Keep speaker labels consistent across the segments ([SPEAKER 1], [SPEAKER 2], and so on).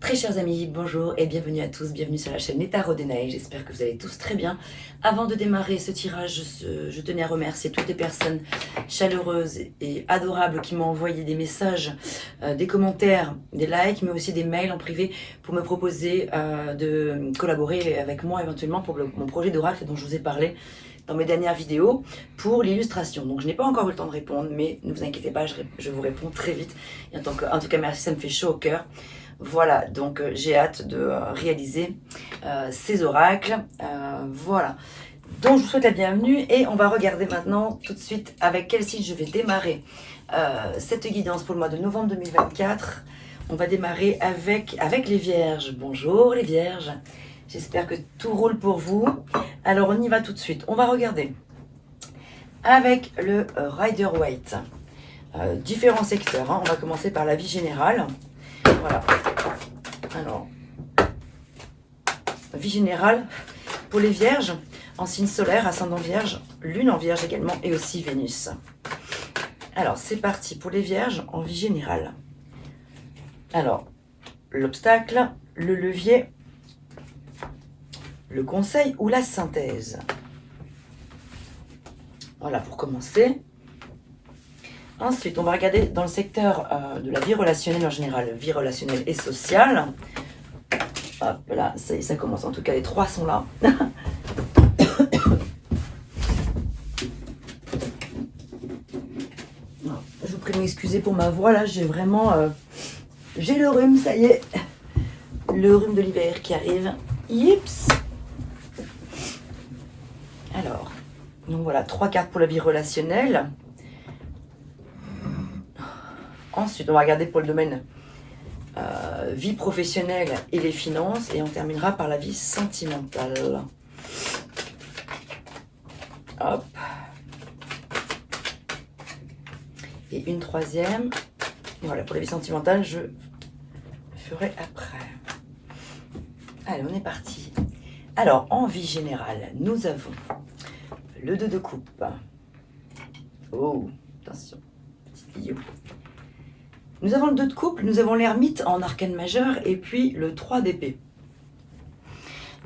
[SPEAKER 1] Très chers amis, bonjour et bienvenue à tous, bienvenue sur la chaîne Les Tarots d'Enaë, j'espère que vous allez tous très bien. Avant de démarrer ce tirage, je tenais à remercier toutes les personnes chaleureuses et adorables qui m'ont envoyé des messages, des commentaires, des likes, mais aussi des mails en privé pour me proposer de collaborer avec moi éventuellement pour mon projet d'oracle dont je vous ai parlé dans mes dernières vidéos pour l'illustration. Donc je n'ai pas encore eu le temps de répondre, mais ne vous inquiétez pas, je vous réponds très vite. Et en tout cas, merci, ça me fait chaud au cœur. Voilà, donc j'ai hâte de réaliser ces oracles. Voilà, donc je vous souhaite la bienvenue et on va regarder maintenant tout de suite avec quel signe je vais démarrer cette guidance pour le mois de novembre 2024. On va démarrer avec les Vierges. Bonjour les Vierges, j'espère que tout roule pour vous. Alors on y va tout de suite, on va regarder avec le Rider-Waite. Différents secteurs, hein. On va commencer par la vie générale. Voilà. Alors, vie générale pour les Vierges, en signe solaire, ascendant Vierge, Lune en Vierge également et aussi Vénus. Alors, c'est parti pour les Vierges en vie générale. Alors, l'obstacle, le levier, le conseil ou la synthèse. Voilà pour commencer. Ensuite, on va regarder dans le secteur de la vie relationnelle en général, vie relationnelle et sociale. Hop là, ça commence. En tout cas, les trois sont là. Je vous prie de m'excuser pour ma voix là. J'ai vraiment, j'ai le rhume, ça y est, le rhume de l'hiver qui arrive. Yips. Alors, donc voilà, 3 cartes pour la vie relationnelle. Ensuite, on va regarder pour le domaine vie professionnelle et les finances. Et on terminera par la vie sentimentale. Hop. Et une troisième. Voilà, pour la vie sentimentale, je ferai après. Allez, on est parti. Alors, en vie générale, nous avons le 2 de coupe. Oh, attention, petit lion. Nous avons le 2 de couple, nous avons l'ermite en arcane majeur et puis le 3 d'épée.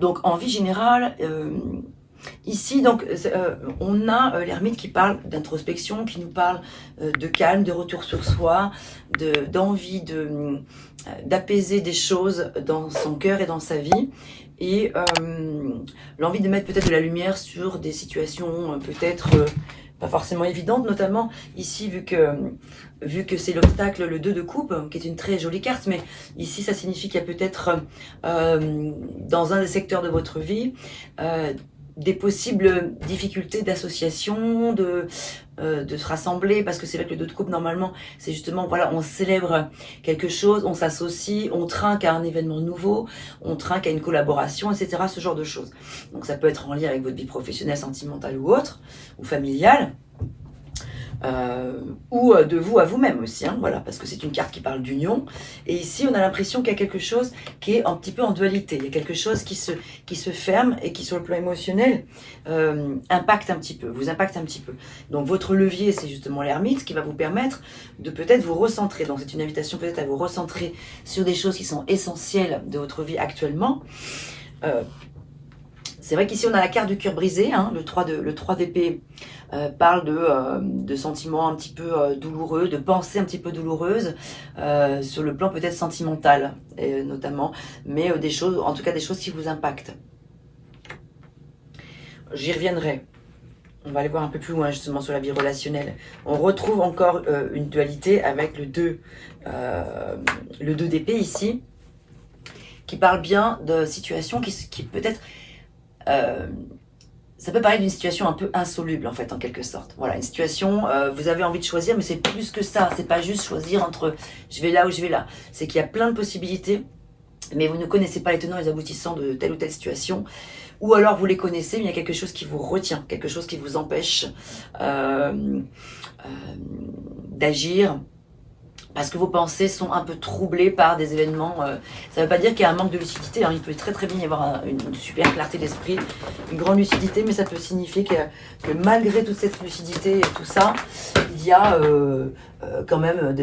[SPEAKER 1] Donc en vie générale, ici donc, on a l'ermite qui parle d'introspection, qui nous parle de calme, de retour sur soi, d'envie d'apaiser des choses dans son cœur et dans sa vie. Et l'envie de mettre peut-être de la lumière sur des situations peut-être pas forcément évidentes, notamment ici vu que c'est l'obstacle, le 2 de coupe, qui est une très jolie carte, mais ici ça signifie qu'il y a peut-être dans un des secteurs de votre vie des possibles difficultés d'association, de se rassembler, parce que c'est vrai que le 2 de coupe, normalement, c'est justement, voilà, on célèbre quelque chose, on s'associe, on trinque à un événement nouveau, on trinque à une collaboration, etc., ce genre de choses. Donc ça peut être en lien avec votre vie professionnelle, sentimentale ou autre, ou familiale, ou de vous à vous-même aussi, hein, voilà, parce que c'est une carte qui parle d'union. Et ici, on a l'impression qu'il y a quelque chose qui est un petit peu en dualité. Il y a quelque chose qui se ferme et qui, sur le plan émotionnel, impacte un petit peu, vous impacte un petit peu. Donc, votre levier, c'est justement l'ermite qui va vous permettre de peut-être vous recentrer. Donc, c'est une invitation peut-être à vous recentrer sur des choses qui sont essentielles de votre vie actuellement. C'est vrai qu'ici, on a la carte du cœur brisé, hein, le 3 d'épée. Parle de sentiments un petit peu douloureux, de pensées un petit peu douloureuses sur le plan peut-être sentimental notamment, mais des choses, en tout cas des choses qui vous impactent. J'y reviendrai. On va aller voir un peu plus loin justement sur la vie relationnelle. On retrouve encore une dualité avec le 2 d'épée ici, qui parle bien de situations qui peut-être... ça peut paraître d'une situation un peu insoluble en fait, en quelque sorte. Voilà, une situation, vous avez envie de choisir, mais c'est plus que ça. C'est pas juste choisir entre je vais là ou je vais là. C'est qu'il y a plein de possibilités, mais vous ne connaissez pas les tenants et les aboutissants de telle ou telle situation. Ou alors vous les connaissez, mais il y a quelque chose qui vous retient, quelque chose qui vous empêche d'agir, parce que vos pensées sont un peu troublées par des événements. Ça ne veut pas dire qu'il y a un manque de lucidité, hein. Il peut très très bien y avoir une super clarté d'esprit, une grande lucidité, mais ça peut signifier que malgré toute cette lucidité et tout ça, il y a quand même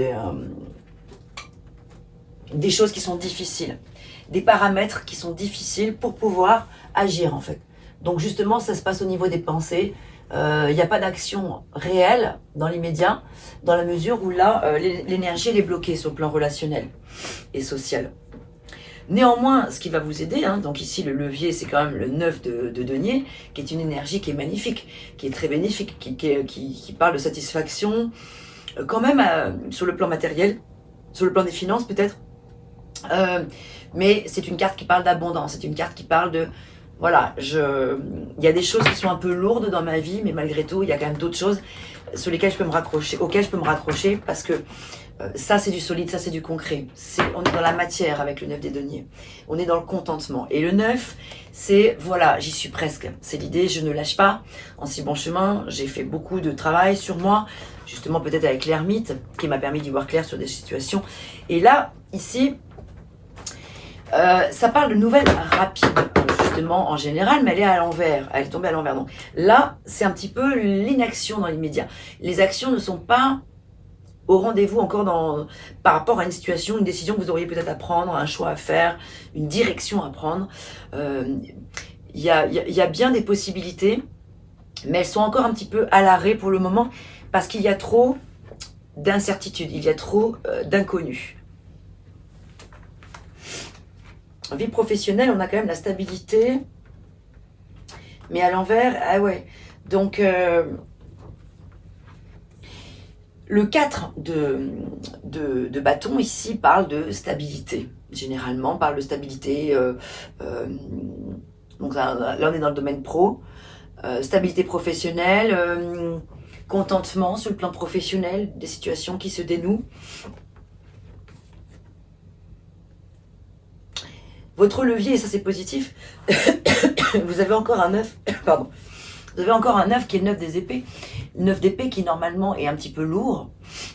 [SPEAKER 1] des choses qui sont difficiles, des paramètres qui sont difficiles pour pouvoir agir en fait. Donc justement, ça se passe au niveau des pensées. Il n'y a pas d'action réelle dans l'immédiat, dans la mesure où là, l'énergie elle est bloquée sur le plan relationnel et social. Néanmoins, ce qui va vous aider, hein, donc ici le levier c'est quand même le 9 de denier, qui est une énergie qui est magnifique, qui est très bénéfique, qui parle de satisfaction, quand même sur le plan matériel, sur le plan des finances peut-être, mais c'est une carte qui parle d'abondance, c'est une carte qui parle de, voilà, il y a des choses qui sont un peu lourdes dans ma vie, mais malgré tout, il y a quand même d'autres choses sur lesquelles je peux me raccrocher, auxquelles je peux me raccrocher, parce que ça c'est du solide, ça c'est du concret. On est dans la matière avec le 9 des deniers. On est dans le contentement. Et le 9, c'est, voilà, j'y suis presque. C'est l'idée, je ne lâche pas. En si bon chemin, j'ai fait beaucoup de travail sur moi, justement peut-être avec l'ermite, qui m'a permis d'y voir clair sur des situations. Et là, ici, ça parle de nouvelles rapides, justement, en général, mais elle est à l'envers. Elle est tombée à l'envers. Donc là, c'est un petit peu l'inaction dans l'immédiat. Les actions ne sont pas au rendez-vous encore par rapport à une situation, une décision que vous auriez peut-être à prendre, un choix à faire, une direction à prendre. Il y a bien des possibilités, mais elles sont encore un petit peu à l'arrêt pour le moment, parce qu'il y a trop d'incertitudes, il y a trop d'inconnus. En vie professionnelle, on a quand même la stabilité, mais à l'envers, ah ouais. Donc, le 4 de bâton ici parle de stabilité, généralement, parle de stabilité, donc là on est dans le domaine pro, stabilité professionnelle, contentement sur le plan professionnel, des situations qui se dénouent. Votre levier, et ça c'est positif, vous avez encore un 9, pardon, vous avez encore un 9 qui est le 9 des épées. Le 9 d'épée qui normalement est un petit peu lourd,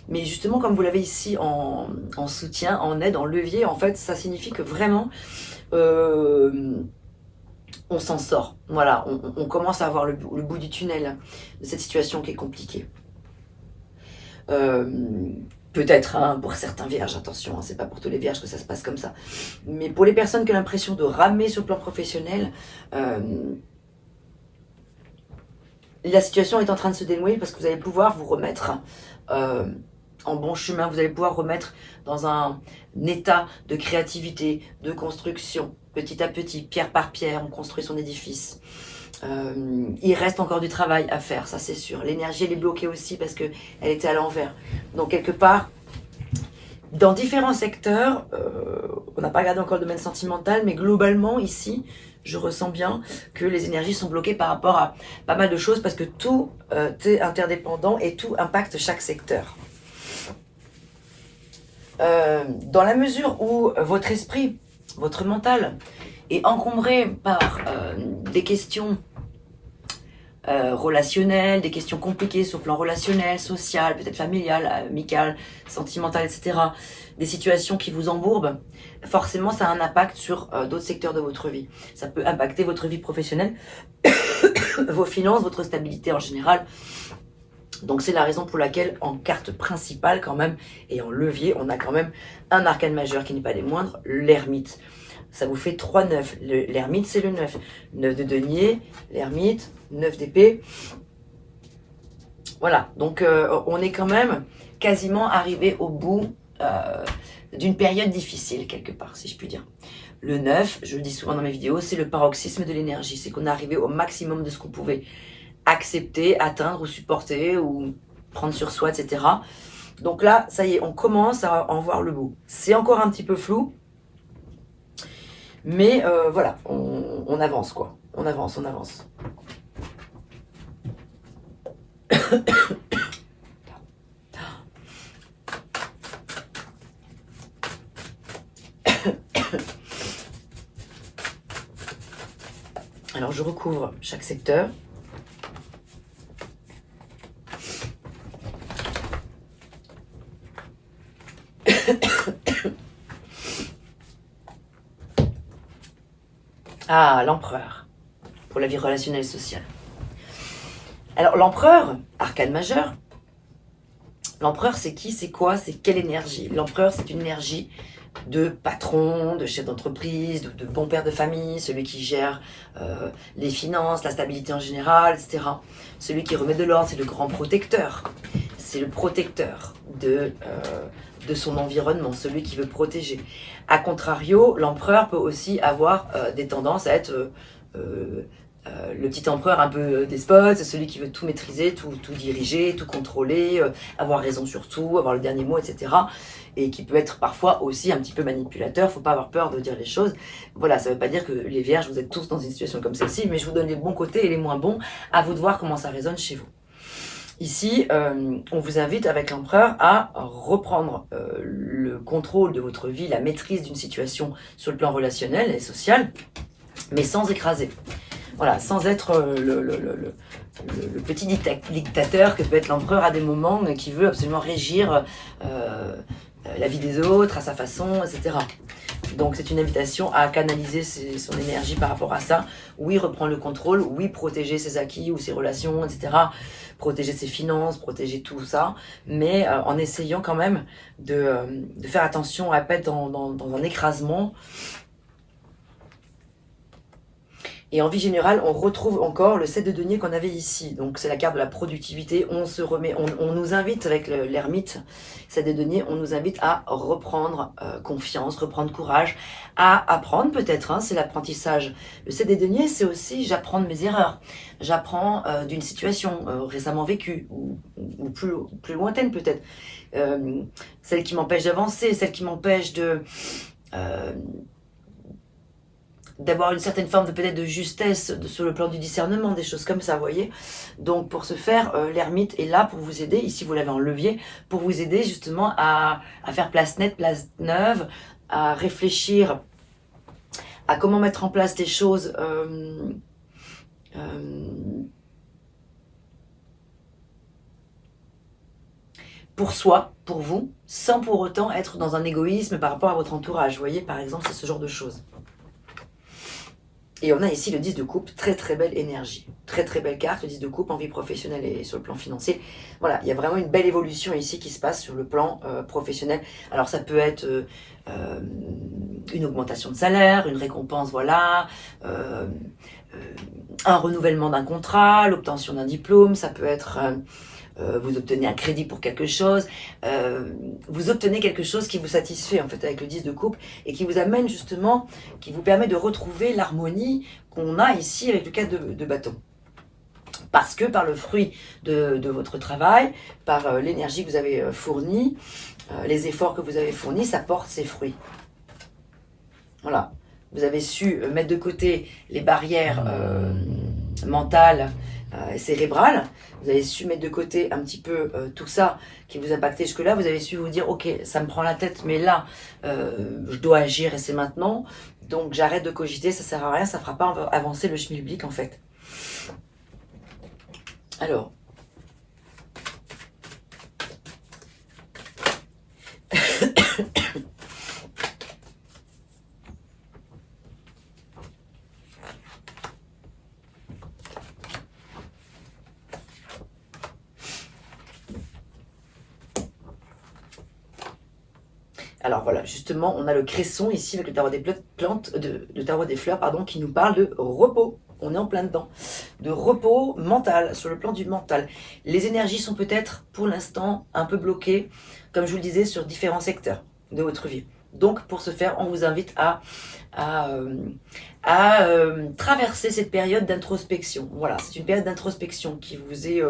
[SPEAKER 1] mais justement comme vous l'avez ici en soutien, en aide, en levier, en fait ça signifie que vraiment on s'en sort. Voilà, on commence à avoir le bout du tunnel de cette situation qui est compliquée. Peut-être hein, pour certains vierges, attention, hein, c'est pas pour tous les vierges que ça se passe comme ça. Mais pour les personnes qui ont l'impression de ramer sur le plan professionnel, la situation est en train de se dénouer parce que vous allez pouvoir vous remettre en bon chemin, vous allez pouvoir remettre dans un état de créativité, de construction, petit à petit, pierre par pierre, on construit son édifice. Il reste encore du travail à faire, ça c'est sûr. L'énergie elle est bloquée aussi parce qu'elle était à l'envers. Donc quelque part, dans différents secteurs, on n'a pas regardé encore le domaine sentimental, mais globalement ici, je ressens bien que les énergies sont bloquées par rapport à pas mal de choses parce que tout est interdépendant et tout impacte chaque secteur. Dans la mesure où votre esprit, votre mental est encombré par des questions relationnelles, des questions compliquées sur le plan relationnel, social, peut-être familial, amical, sentimental, etc. Des situations qui vous embourbent, forcément ça a un impact sur d'autres secteurs de votre vie. Ça peut impacter votre vie professionnelle, vos finances, votre stabilité en général. Donc c'est la raison pour laquelle en carte principale quand même, et en levier, on a quand même un arcane majeur qui n'est pas des moindres, l'ermite. Ça vous fait 3 9. L'ermite, c'est le 9. 9 de denier, l'ermite, 9 d'épée. Voilà, donc on est quand même quasiment arrivé au bout d'une période difficile, quelque part, si je puis dire. Le 9, je le dis souvent dans mes vidéos, c'est le paroxysme de l'énergie. C'est qu'on est arrivé au maximum de ce qu'on pouvait accepter, atteindre ou supporter ou prendre sur soi, etc. Donc là, ça y est, on commence à en voir le bout. C'est encore un petit peu flou, mais voilà, on avance quoi. On avance. Alors je recouvre chaque secteur. Ah, l'empereur, pour la vie relationnelle et sociale. Alors l'empereur, arcane majeur, l'empereur c'est qui, c'est quoi, c'est quelle énergie? L'empereur c'est une énergie de patron, de chef d'entreprise, de bon père de famille, celui qui gère les finances, la stabilité en général, etc. Celui qui remet de l'ordre, c'est le grand protecteur. C'est le protecteur de son environnement, celui qui veut protéger. A contrario, l'empereur peut aussi avoir des tendances à être le petit empereur un peu despote, c'est celui qui veut tout maîtriser, tout diriger, tout contrôler, avoir raison sur tout, avoir le dernier mot, etc. Et qui peut être parfois aussi un petit peu manipulateur, faut pas avoir peur de dire les choses. Voilà, ça veut pas dire que les vierges, vous êtes tous dans une situation comme celle-ci, mais je vous donne les bons côtés et les moins bons, à vous de voir comment ça résonne chez vous. Ici, on vous invite avec l'empereur à reprendre le contrôle de votre vie, la maîtrise d'une situation sur le plan relationnel et social, mais sans écraser. Voilà, sans être le petit dictateur que peut être l'empereur à des moments, qui veut absolument régir la vie des autres à sa façon, etc. Donc c'est une invitation à canaliser son énergie par rapport à ça. Oui, reprendre le contrôle, oui, protéger ses acquis ou ses relations, etc. Protéger ses finances, protéger tout ça, mais en essayant quand même de faire attention à ne pas être dans un écrasement. Et en vie générale, on retrouve encore le 7 de denier qu'on avait ici. Donc c'est la carte de la productivité. On se remet, on nous invite avec l'ermite, 7 de denier, on nous invite à reprendre confiance, reprendre courage, à apprendre peut-être, hein, c'est l'apprentissage. Le 7 de denier, c'est aussi j'apprends de mes erreurs. J'apprends d'une situation récemment vécue ou plus lointaine peut-être. Celle qui m'empêche d'avancer, celle qui m'empêche d'avoir une certaine forme de peut-être de justesse sur le plan du discernement, des choses comme ça, vous voyez. Donc pour ce faire, l'ermite est là pour vous aider, ici vous l'avez en levier, pour vous aider justement à faire place nette, place neuve, à réfléchir à comment mettre en place des choses pour soi, pour vous, sans pour autant être dans un égoïsme par rapport à votre entourage. Vous voyez, par exemple, c'est ce genre de choses. Et on a ici le 10 de coupe, très très belle énergie. Très très belle carte, le 10 de coupe en vie professionnelle et sur le plan financier. Voilà, il y a vraiment une belle évolution ici qui se passe sur le plan professionnel. Alors ça peut être une augmentation de salaire, une récompense, voilà, un renouvellement d'un contrat, l'obtention d'un diplôme, ça peut être... vous obtenez un crédit pour quelque chose, vous obtenez quelque chose qui vous satisfait en fait avec le 10 de coupe et qui vous amène justement, qui vous permet de retrouver l'harmonie qu'on a ici avec le 4 de bâton. Parce que par le fruit de votre travail, par l'énergie que vous avez fournie, les efforts que vous avez fournis, ça porte ses fruits. Voilà. Vous avez su mettre de côté les barrières mentales, cérébrale, vous avez su mettre de côté un petit peu tout ça qui vous impactait jusque-là, vous avez su vous dire ok, ça me prend la tête, mais là je dois agir et c'est maintenant, donc j'arrête de cogiter, ça sert à rien, ça fera pas avancer le schmilblick en fait. Alors alors voilà, justement, on a le cresson ici avec le tarot des plantes, le tarot des fleurs, pardon, qui nous parle de repos. On est en plein dedans. De repos mental, sur le plan du mental. Les énergies sont peut-être, pour l'instant, un peu bloquées, comme je vous le disais, sur différents secteurs de votre vie. Donc, pour ce faire, on vous invite à traverser cette période d'introspection. Voilà, c'est une période d'introspection qui vous est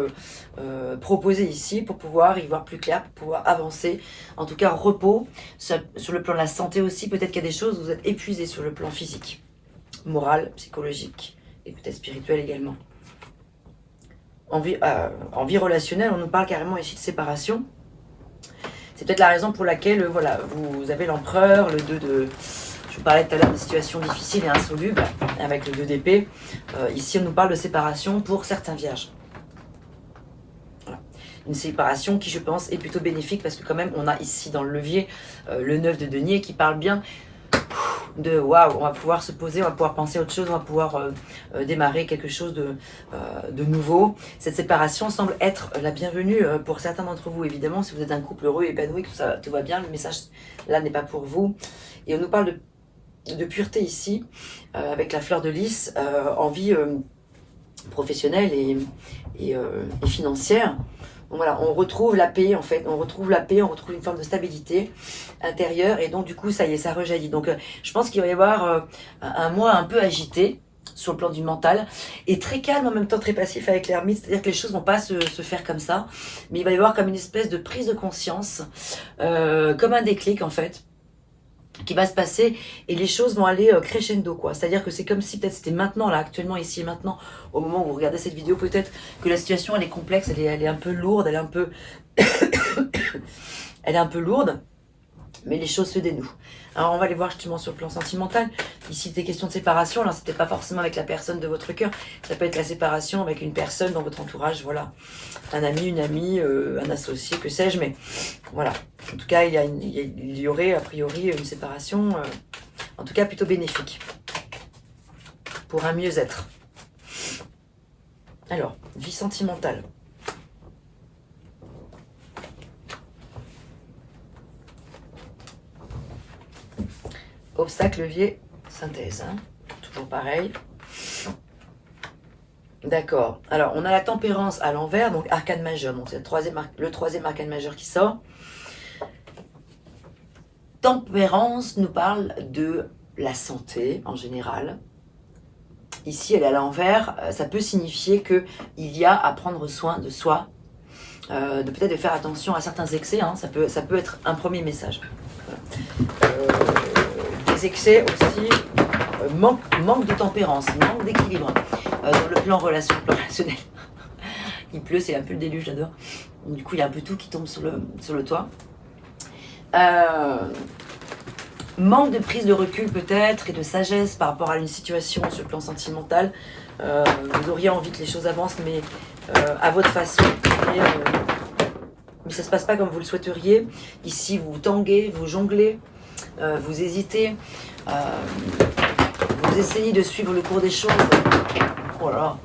[SPEAKER 1] proposée ici pour pouvoir y voir plus clair, pour pouvoir avancer. En tout cas, repos. Sur le plan de la santé aussi, peut-être qu'il y a des choses où vous êtes épuisé sur le plan physique, moral, psychologique et peut-être spirituel également. En vie relationnelle, on nous parle carrément ici de séparation. C'est peut-être la raison pour laquelle voilà, vous avez l'empereur, le 2 de... Je vous parlais tout à l'heure de situations difficiles et insolubles avec le 2 d'épée. Ici, on nous parle de séparation pour certains vierges. Voilà. Une séparation qui, je pense, est plutôt bénéfique parce que quand même, on a ici dans le levier le 9 de denier qui parle bien de waouh, on va pouvoir se poser, on va pouvoir penser à autre chose, on va pouvoir démarrer quelque chose de nouveau. Cette séparation semble être la bienvenue pour certains d'entre vous, évidemment, si vous êtes un couple heureux, épanoui, que tout va bien, le message là n'est pas pour vous. Et on nous parle de pureté ici, avec la fleur de lys, en vie professionnelle et financière. Donc voilà, on retrouve la paix en fait, on retrouve la paix, on retrouve une forme de stabilité intérieure et donc du coup ça y est, ça rejaillit. Donc je pense qu'il va y avoir un mois un peu agité sur le plan du mental et très calme en même temps très passif avec l'ermite, c'est-à-dire que les choses vont pas se faire comme ça, mais il va y avoir comme une espèce de prise de conscience, comme un déclic en fait, qui va se passer et les choses vont aller crescendo quoi. C'est-à-dire que c'est comme si peut-être c'était maintenant là, actuellement ici et maintenant, au moment où vous regardez cette vidéo peut-être que la situation elle est complexe, elle est un peu lourde, elle est un peu elle est un peu lourde, mais les choses se dénouent. Alors on va aller voir justement sur le plan sentimental. Ici des questions de séparation, alors c'était pas forcément avec la personne de votre cœur, ça peut être la séparation avec une personne dans votre entourage, voilà. Un ami, une amie, un associé, que sais-je, mais voilà. En tout cas, il y aurait a priori une séparation, en tout cas plutôt bénéfique, pour un mieux-être. Alors, vie sentimentale. Obstacle, levier, synthèse. Hein. Toujours pareil. D'accord. Alors, on a la tempérance à l'envers, donc arcane majeur. Donc, c'est le troisième arcane majeur qui sort. Tempérance nous parle de la santé en général. Ici, elle est à l'envers. Ça peut signifier qu'il y a à prendre soin de soi, de peut-être de faire attention à certains excès. Hein. Ça peut être un premier message. Des excès aussi, manque de tempérance, manque d'équilibre dans le plan relationnel. Il pleut, c'est un peu le déluge, j'adore. Du coup, il y a un peu tout qui tombe sur le toit. Manque de prise de recul peut-être et de sagesse par rapport à une situation sur le plan sentimental. Vous auriez envie que les choses avancent, mais à votre façon. Mais ça ne se passe pas comme vous le souhaiteriez. Ici, vous tanguez, vous jonglez, vous hésitez, vous essayez de suivre le cours des choses. Oh là là.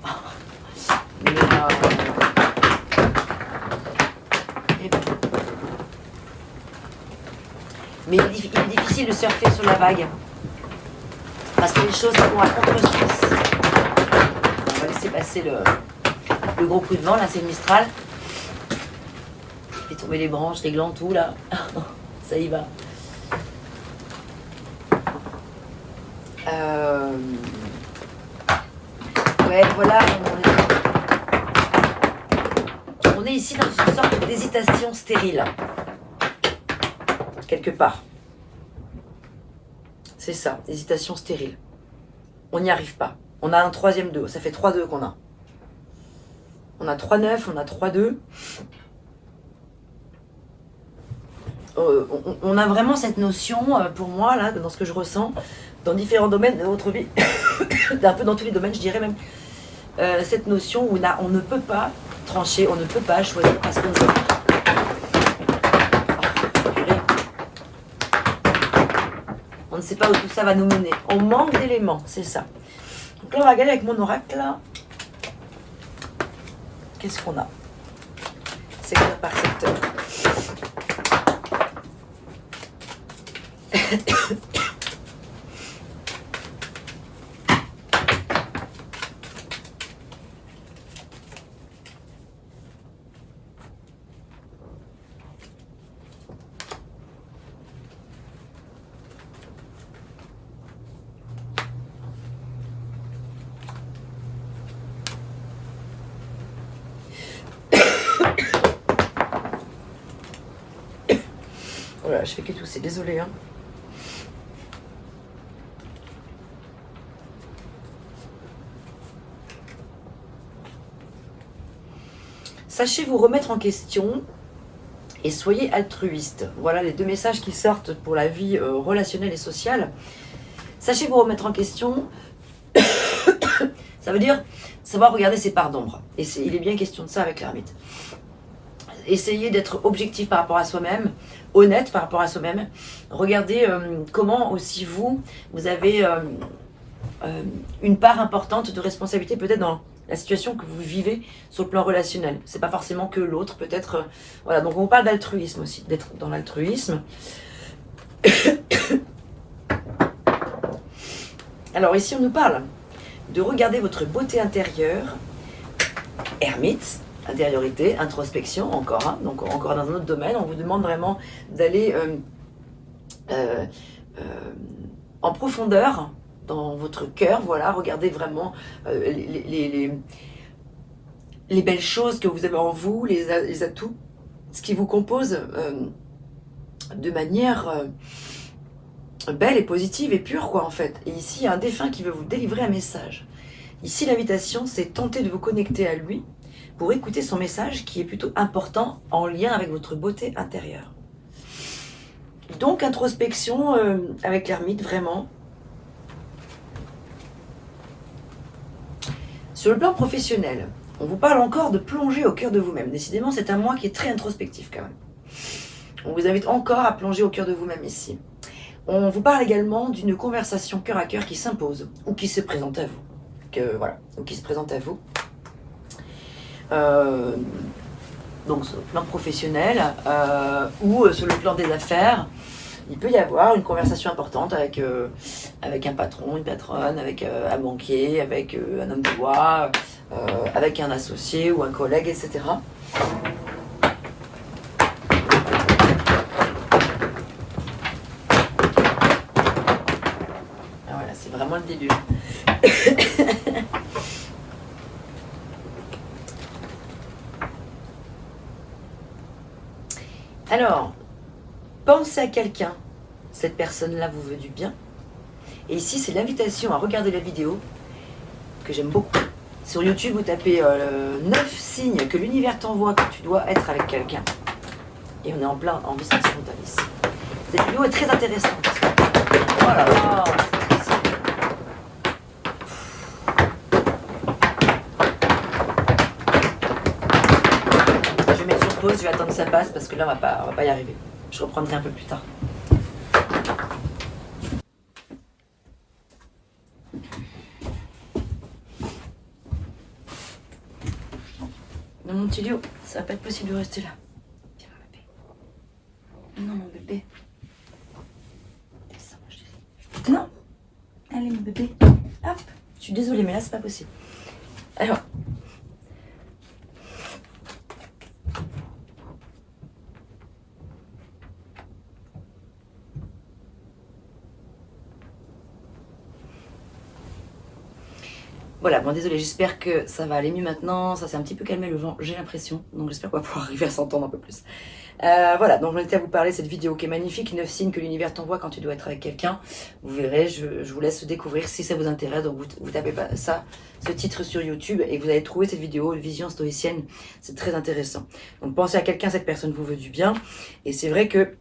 [SPEAKER 1] Mais il est difficile de surfer sur la vague. Parce que les choses vont à contre-sens. On va laisser passer le gros coup de vent. Là, c'est le Mistral. Fait tomber les branches, les glands, tout là. Ça y va. Ouais, voilà. On est ici dans une sorte d'hésitation stérile. Quelque part. C'est ça, hésitation stérile. On n'y arrive pas. On a un troisième 2, ça fait 3-2 qu'on a. On a 3-9, on a 3-2. On a vraiment cette notion, pour moi, là, dans ce que je ressens, dans différents domaines de votre vie, un peu dans tous les domaines, je dirais même, cette notion où on ne peut pas trancher, on ne peut pas choisir parce qu'on ne peut pas. On ne sait pas où tout ça va nous mener. On manque d'éléments, c'est ça. Donc là, on va regarder avec mon oracle. Qu'est-ce qu'on a? Secteur par secteur. Voilà, je fais que tousser, désolé. Hein. Sachez vous remettre en question et soyez altruiste. Voilà les deux messages qui sortent pour la vie relationnelle et sociale. Sachez vous remettre en question. Ça veut dire savoir regarder ses parts d'ombre. Et il est bien question de ça avec l'ermite. essayez d'être objectif par rapport à soi-même, honnête par rapport à soi-même. Regardez comment aussi vous avez une part importante de responsabilité peut-être dans la situation que vous vivez sur le plan relationnel. C'est pas forcément que l'autre, peut-être. Voilà, donc on parle d'altruisme aussi, d'être dans l'altruisme. Alors ici, on nous parle de regarder votre beauté intérieure, ermite, intériorité, introspection, encore, hein, donc encore dans un autre domaine. On vous demande vraiment d'aller en profondeur dans votre cœur, voilà, regardez vraiment les belles choses que vous avez en vous, les atouts, ce qui vous compose de manière belle et positive et pure, quoi, en fait. Et ici, il y a un défunt qui veut vous délivrer un message. Ici, l'invitation, c'est tenter de vous connecter à lui pour écouter son message qui est plutôt important en lien avec votre beauté intérieure. Donc, introspection avec l'ermite, vraiment. Sur le plan professionnel, on vous parle encore de plonger au cœur de vous-même. Décidément, c'est un mois qui est très introspectif quand même. On vous invite encore à plonger au cœur de vous-même ici. On vous parle également d'une conversation cœur à cœur qui s'impose ou qui se présente à vous. Voilà, ou qui se présente à vous. Donc sur le plan professionnel ou sur le plan des affaires, il peut y avoir une conversation importante avec un patron, une patronne, avec un banquier, avec un homme de loi, avec un associé ou un collègue, etc. Ah, voilà, c'est vraiment le début. Alors, pensez à quelqu'un, cette personne-là vous veut du bien. Et ici, c'est l'invitation à regarder la vidéo, que j'aime beaucoup. Sur YouTube, vous tapez 9 signes que l'univers t'envoie quand tu dois être avec quelqu'un. Et on est en plein en vie sentimentale ici. Cette vidéo est très intéressante. Oh là là, je vais mettre sur pause, je vais attendre que ça passe parce que là, on va pas y arriver. Je reprendrai un peu plus tard. Non, mon petit Léo, ça va pas être possible de rester là. Viens, mon bébé. Non, mon bébé. Descends, mon chéri. Non. Allez, mon bébé. Hop. Je suis désolée, mais là, c'est pas possible. Alors. Voilà, bon désolé, j'espère que ça va aller mieux maintenant. Ça s'est un petit peu calmé le vent, j'ai l'impression. Donc j'espère qu'on va pouvoir arriver à s'entendre un peu plus. Voilà, donc j'en étais à vous parler de cette vidéo qui est magnifique. 9 signes que l'univers t'envoie quand tu dois être avec quelqu'un. Vous verrez, je vous laisse découvrir si ça vous intéresse. Donc vous tapez pas ça, ce titre sur YouTube et vous allez trouver cette vidéo, Vision stoïcienne. C'est très intéressant. Donc pensez à quelqu'un, cette personne vous veut du bien. Et c'est vrai que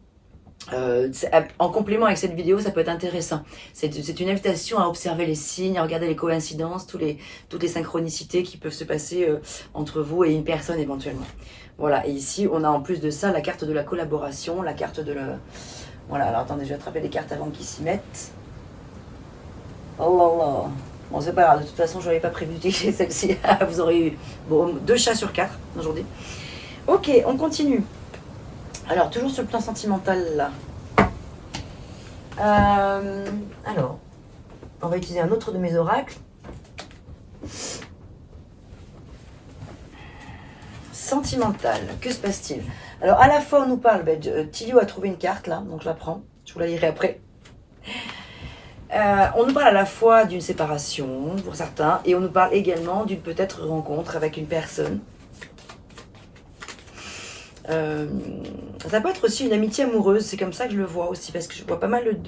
[SPEAKER 1] en complément avec cette vidéo, ça peut être intéressant. C'est une invitation à observer les signes, à regarder les coïncidences, toutes les synchronicités qui peuvent se passer entre vous et une personne éventuellement. Voilà, et ici, on a en plus de ça la carte de la collaboration, la carte de la... Voilà, alors attendez, je vais attraper les cartes avant qu'ils s'y mettent. Oh là là. Bon, c'est pas grave, de toute façon, je n'avais pas prévu d'utiliser celle-ci. Vous aurez eu 2 chats sur 4 aujourd'hui. Ok, on continue. Alors, toujours sur le plan sentimental, là. Alors, on va utiliser un autre de mes oracles. Sentimental, que se passe-t-il? Alors, à la fois, on nous parle, Tilio a trouvé une carte, là, donc je la prends. Je vous la lirai après. On nous parle à la fois d'une séparation, pour certains, et on nous parle également d'une peut-être rencontre avec une personne. Ça peut être aussi une amitié amoureuse, c'est comme ça que je le vois aussi, parce que je vois pas mal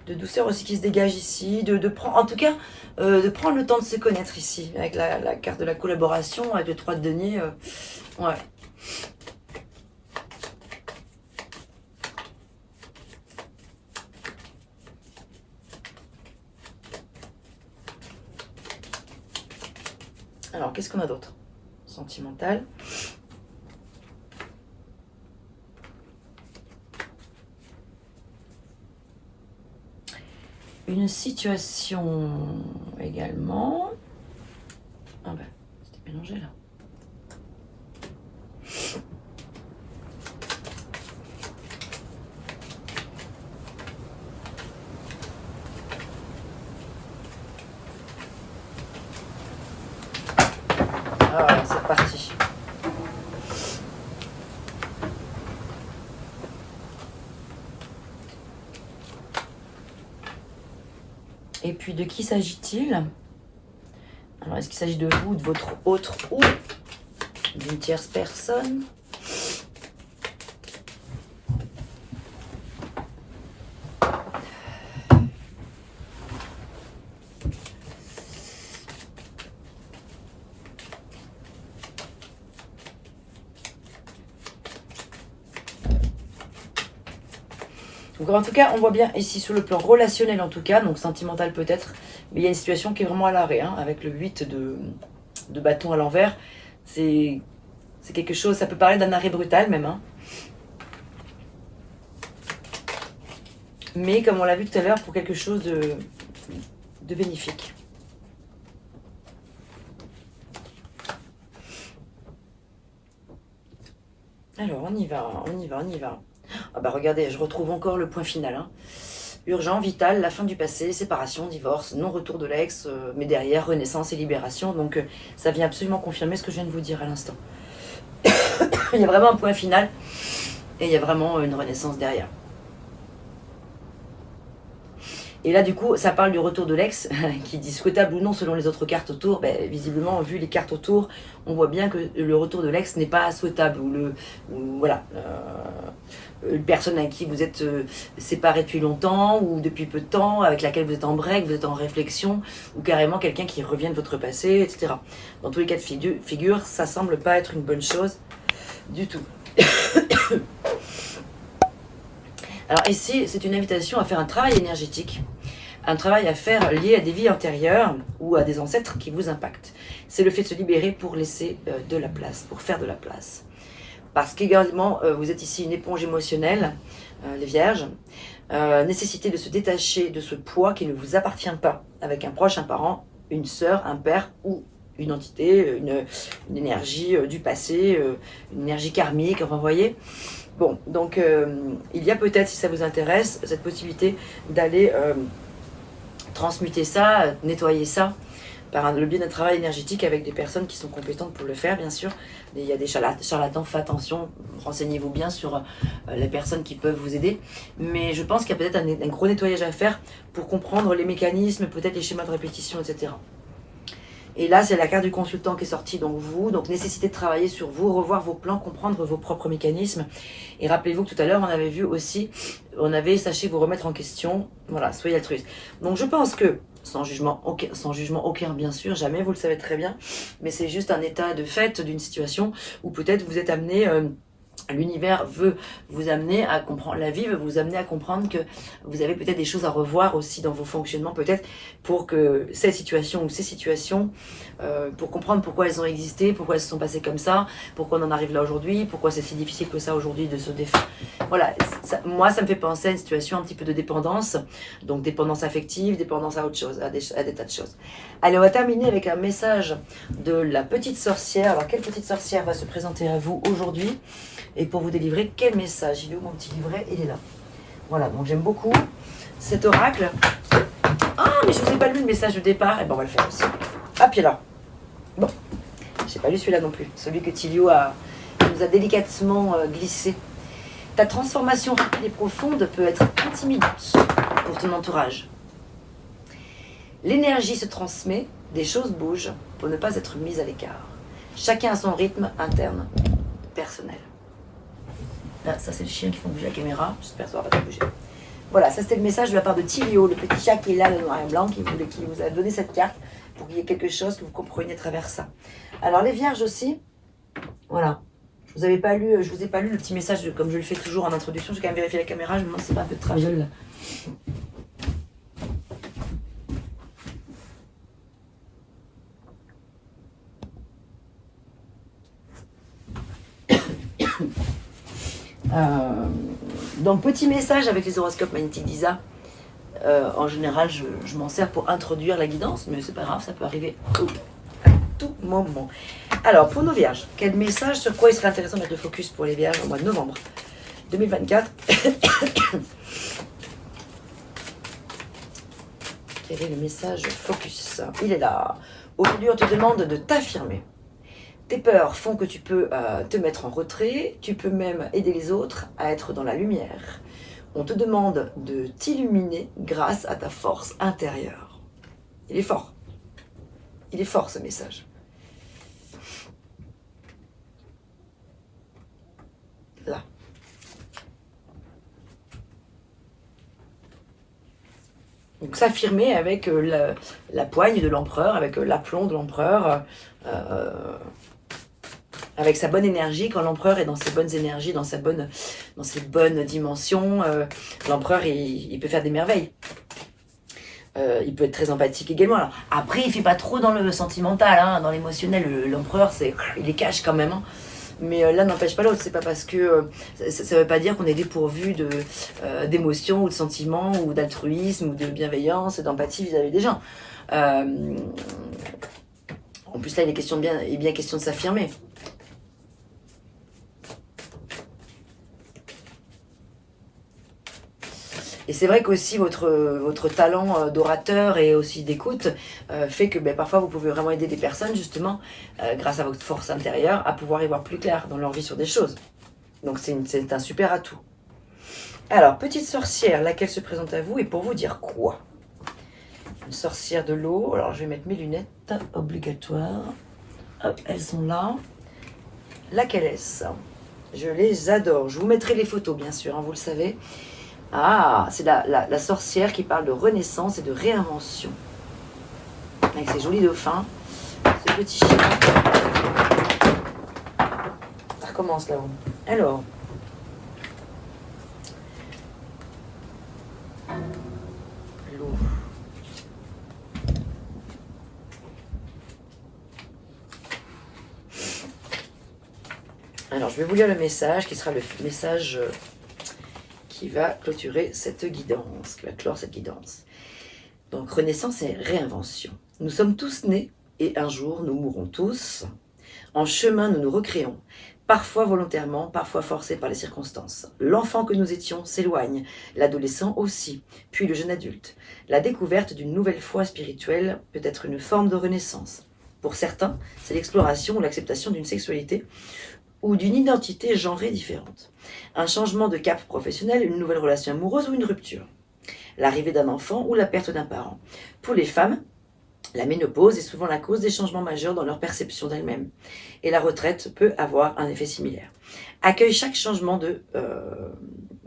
[SPEAKER 1] de douceur aussi qui se dégage ici, en tout cas, de prendre le temps de se connaître ici, avec la carte de la collaboration, avec le 3 de denier, ouais. Alors, qu'est-ce qu'on a d'autre? Sentimental. une situation également. Ah ben, c'était mélangé là. Ah, c'est reparti. Et puis, de qui s'agit-il? Alors, est-ce qu'il s'agit de vous, de votre autre ou d'une tierce personne? Donc en tout cas, on voit bien ici sur le plan relationnel en tout cas, donc sentimental peut-être, mais il y a une situation qui est vraiment à l'arrêt, hein, avec le 8 de bâton à l'envers. C'est quelque chose, ça peut parler d'un arrêt brutal même. Hein. Mais comme on l'a vu tout à l'heure, pour quelque chose de bénéfique. Alors on y va, on y va, on y va. Ah bah regardez, je retrouve encore le point final. Hein. Urgent, vital, la fin du passé, séparation, divorce, non-retour de l'ex, mais derrière, renaissance et libération. Donc ça vient absolument confirmer ce que je viens de vous dire à l'instant. Il y a vraiment un point final et il y a vraiment une renaissance derrière. Et là, du coup, ça parle du retour de l'ex, qui dit souhaitable ou non selon les autres cartes autour. Ben, visiblement, vu les cartes autour, on voit bien que le retour de l'ex n'est pas souhaitable. Voilà. Une personne avec qui vous êtes séparé depuis longtemps ou depuis peu de temps, avec laquelle vous êtes en break, vous êtes en réflexion, ou carrément quelqu'un qui revient de votre passé, etc. Dans tous les cas de figure, ça semble pas être une bonne chose du tout. Alors ici, c'est une invitation à faire un travail énergétique, un travail à faire lié à des vies antérieures ou à des ancêtres qui vous impactent. C'est le fait de se libérer pour laisser de la place, pour faire de la place. Parce qu'également, vous êtes ici une éponge émotionnelle, les vierges, nécessité de se détacher de ce poids qui ne vous appartient pas, avec un proche, un parent, une sœur, un père ou une entité, une énergie du passé, une énergie karmique, enfin vous voyez. Bon, donc il y a peut-être, si ça vous intéresse, cette possibilité d'aller transmuter ça, nettoyer ça, par le biais d'un travail énergétique avec des personnes qui sont compétentes pour le faire, bien sûr. Il y a des charlatans, faites attention, renseignez-vous bien sur les personnes qui peuvent vous aider. Mais je pense qu'il y a peut-être un gros nettoyage à faire pour comprendre les mécanismes, peut-être les schémas de répétition, etc. Et là, c'est la carte du consultant qui est sortie, donc vous, donc nécessité de travailler sur vous, revoir vos plans, comprendre vos propres mécanismes. Et rappelez-vous que tout à l'heure, on avait vu aussi, sachez vous remettre en question, voilà, soyez altruiste. Donc je pense que, sans jugement aucun bien sûr, jamais, vous le savez très bien, mais c'est juste un état de fait d'une situation où peut-être vous êtes amené... l'univers veut vous amener à comprendre, la vie veut vous amener à comprendre que vous avez peut-être des choses à revoir aussi dans vos fonctionnements, peut-être pour que ces situations ou ces situations, pour comprendre pourquoi elles ont existé, pourquoi elles se sont passées comme ça, pourquoi on en arrive là aujourd'hui, pourquoi c'est si difficile que ça aujourd'hui de se défendre. Voilà, moi ça me fait penser à une situation un petit peu de dépendance, donc dépendance affective, dépendance à autre chose, à des tas de choses. Allez, on va terminer avec un message de la petite sorcière. Alors quelle petite sorcière va se présenter à vous aujourd'hui ? Et pour vous délivrer, quel message? Il est où mon petit livret? Il est là. Voilà, donc j'aime beaucoup cet oracle. Ah, mais je ne vous ai pas lu le message de départ. Et ben on va le faire aussi. Ah, puis là. Bon, j'ai pas lu celui-là non plus. Celui que Tilio nous a délicatement glissé. Ta transformation rapide et profonde peut être intimidante pour ton entourage. L'énergie se transmet, des choses bougent pour ne pas être mise à l'écart. Chacun a son rythme interne, personnel. Là, ça c'est le chien qui font bouger la caméra. J'espère que ça va pas bouger. Voilà, ça c'était le message de la part de Tilio, le petit chat qui est là, le noir et blanc, qui vous a donné cette carte pour qu'il y ait quelque chose que vous compreniez à travers ça. Alors les vierges aussi, voilà. Je vous ai pas lu le petit message comme je le fais toujours en introduction. J'ai quand même vérifié la caméra, je me demande si c'est pas un peu de traviole là. Donc petit message avec les horoscopes magnétiques d'Isa. En général, je m'en sers pour introduire la guidance, mais c'est pas grave, ça peut arriver à tout moment. Alors, pour nos vierges, quel message, sur quoi il serait intéressant de mettre le focus pour les vierges au mois de novembre 2024? Quel est le message focus? Il est là. Aujourd'hui, on te demande de t'affirmer. Tes peurs font que tu peux te mettre en retrait, tu peux même aider les autres à être dans la lumière. On te demande de t'illuminer grâce à ta force intérieure. Il est fort. Il est fort ce message. Là. Donc s'affirmer avec la poigne de l'empereur, avec l'aplomb de l'empereur, avec sa bonne énergie. Quand l'empereur est dans ses bonnes énergies, dans ses bonnes dimensions, l'empereur il peut faire des merveilles. Il peut être très empathique également. Alors, après, il ne fait pas trop dans le sentimental, hein, dans l'émotionnel. L'empereur, il les cache quand même. Hein. Mais l'un n'empêche pas l'autre. C'est pas parce que ça ne veut pas dire qu'on est dépourvu d'émotions ou de sentiments ou d'altruisme ou de bienveillance et d'empathie vis-à-vis des gens. En plus là, il est bien question de s'affirmer. Et c'est vrai qu'aussi votre talent d'orateur et aussi d'écoute fait que parfois vous pouvez vraiment aider des personnes justement grâce à votre force intérieure à pouvoir y voir plus clair dans leur vie sur des choses. Donc c'est un super atout. Alors, petite sorcière, laquelle se présente à vous et pour vous dire quoi? Une sorcière de l'eau. Alors je vais mettre mes lunettes obligatoires. Hop, elles sont là. Laquelle est-ce? Je les adore. Je vous mettrai les photos bien sûr, hein, vous le savez. Ah, c'est la sorcière qui parle de renaissance et de réinvention. Avec ses jolis dauphins. Ce petit chien. Ça recommence là-haut. Alors. L'eau. Alors, je vais vous lire le message qui sera le message qui va clôturer cette guidance, qui va clore cette guidance. Donc, renaissance et réinvention. Nous sommes tous nés et un jour nous mourrons tous. En chemin, nous nous recréons, parfois volontairement, parfois forcés par les circonstances. L'enfant que nous étions s'éloigne, l'adolescent aussi, puis le jeune adulte. La découverte d'une nouvelle foi spirituelle peut être une forme de renaissance. Pour certains, c'est l'exploration ou l'acceptation d'une sexualité ou d'une identité genrée différente. Un changement de cap professionnel, une nouvelle relation amoureuse ou une rupture. L'arrivée d'un enfant ou la perte d'un parent. Pour les femmes, la ménopause est souvent la cause des changements majeurs dans leur perception d'elles-mêmes. Et la retraite peut avoir un effet similaire. Accueille chaque changement de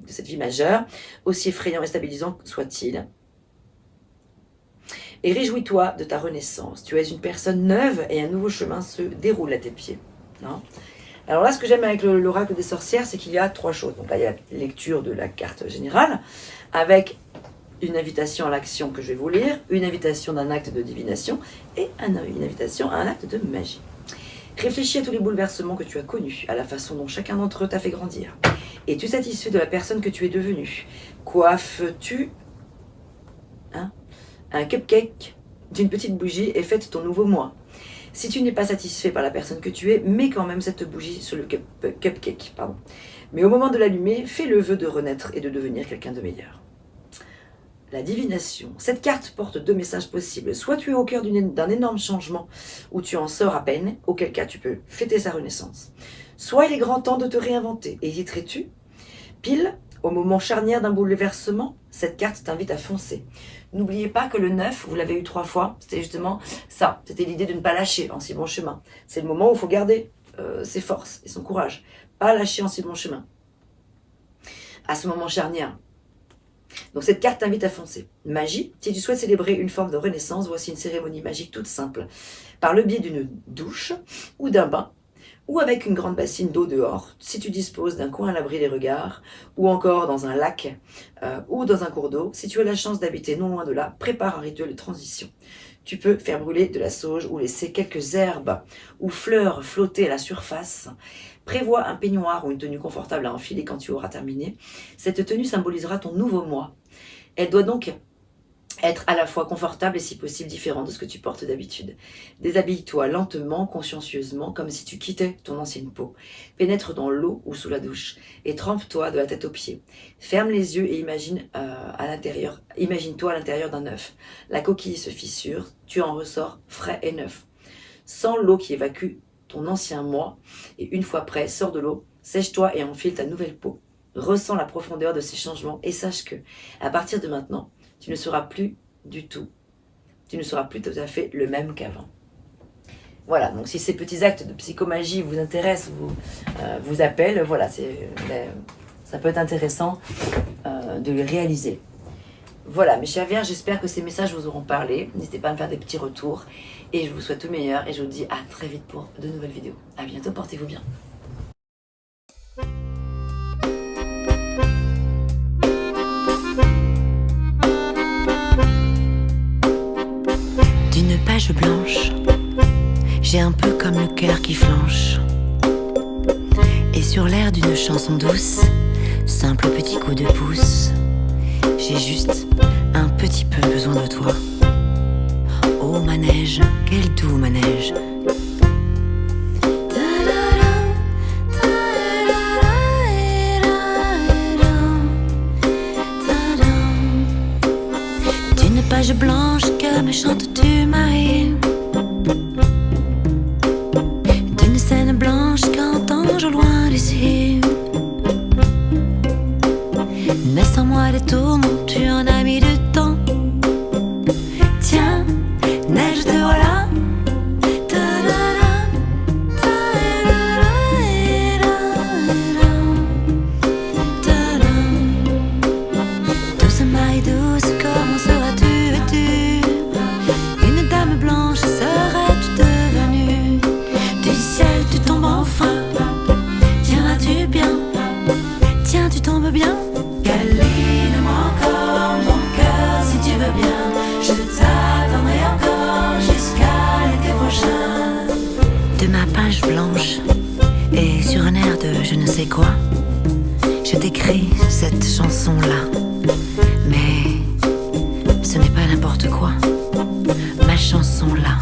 [SPEAKER 1] cette vie majeure, aussi effrayant et stabilisant soit-il. Et réjouis-toi de ta renaissance. Tu es une personne neuve et un nouveau chemin se déroule à tes pieds. Non ? Alors là, ce que j'aime avec l'oracle des sorcières, c'est qu'il y a 3 choses. Donc là, il y a la lecture de la carte générale, avec une invitation à l'action que je vais vous lire, une invitation d'un acte de divination et une invitation à un acte de magie. Réfléchis à tous les bouleversements que tu as connus, à la façon dont chacun d'entre eux t'a fait grandir. Es-tu satisfait de la personne que tu es devenue? Coiffes-tu un cupcake d'une petite bougie et fête ton nouveau moi? Si tu n'es pas satisfait par la personne que tu es, mets quand même cette bougie sur le cupcake. Mais au moment de l'allumer, fais le vœu de renaître et de devenir quelqu'un de meilleur. La divination. Cette carte porte 2 messages possibles. Soit tu es au cœur d'un énorme changement où tu en sors à peine, auquel cas tu peux fêter sa renaissance. Soit il est grand temps de te réinventer. Hésiterais-tu? Pile au moment charnière d'un bouleversement, cette carte t'invite à foncer. N'oubliez pas que le 9, vous l'avez eu 3 fois, c'était justement ça. C'était l'idée de ne pas lâcher en si bon chemin. C'est le moment où il faut garder ses forces et son courage. Pas lâcher en si bon chemin. À ce moment charnière. Donc cette carte t'invite à foncer. Magie, si tu souhaites célébrer une forme de renaissance, voici une cérémonie magique toute simple. Par le biais d'une douche ou d'un bain, ou avec une grande bassine d'eau dehors, si tu disposes d'un coin à l'abri des regards, ou encore dans un lac, ou dans un cours d'eau, si tu as la chance d'habiter non loin de là, prépare un rituel de transition. Tu peux faire brûler de la sauge ou laisser quelques herbes ou fleurs flotter à la surface. Prévois un peignoir ou une tenue confortable à enfiler quand tu auras terminé. Cette tenue symbolisera ton nouveau moi. Elle doit donc Être à la fois confortable et si possible différent de ce que tu portes d'habitude. Déshabille-toi lentement, consciencieusement, comme si tu quittais ton ancienne peau. Pénètre dans l'eau ou sous la douche et trempe-toi de la tête aux pieds. Ferme les yeux et imagine-toi à l'intérieur d'un œuf. La coquille se fissure, tu en ressors frais et neuf. Sens l'eau qui évacue ton ancien moi et une fois prêt, sors de l'eau, sèche-toi et enfile ta nouvelle peau. Ressens la profondeur de ces changements et sache que, à partir de maintenant, tu ne seras plus tout à fait le même qu'avant. Voilà, donc si ces petits actes de psychomagie vous intéressent, vous appellent, voilà, ça peut être intéressant de les réaliser. Voilà, mes chers Vierges, j'espère que ces messages vous auront parlé. N'hésitez pas à me faire des petits retours. Et je vous souhaite tout le meilleur et je vous dis à très vite pour de nouvelles vidéos. À bientôt, portez-vous bien.
[SPEAKER 2] D'une page blanche, j'ai un peu comme le cœur qui flanche. Et sur l'air d'une chanson douce, simple petit coup de pouce, j'ai juste un petit peu besoin de toi. Oh manège, quel doux manège. D'une page blanche que me chantes-tu Marie, d'une scène blanche qu'entends-je au loin d'ici. Mais sans moi des tourments, tu en as mis du temps. Tiens, neige te voilà. Douce Marie douce, comment seras-tu vêtue? Une dame blanche serais-tu devenue? Du ciel tu tombes enfin. Tiendras-tu bien? Tiens, tu tombes bien? Câline-moi encore mon cœur si tu veux bien. Je t'attendrai encore jusqu'à l'été prochain. De ma page blanche et sur un air de je ne sais quoi, je t'écris cette chanson-là. Mais ce n'est pas n'importe quoi, ma chanson-là.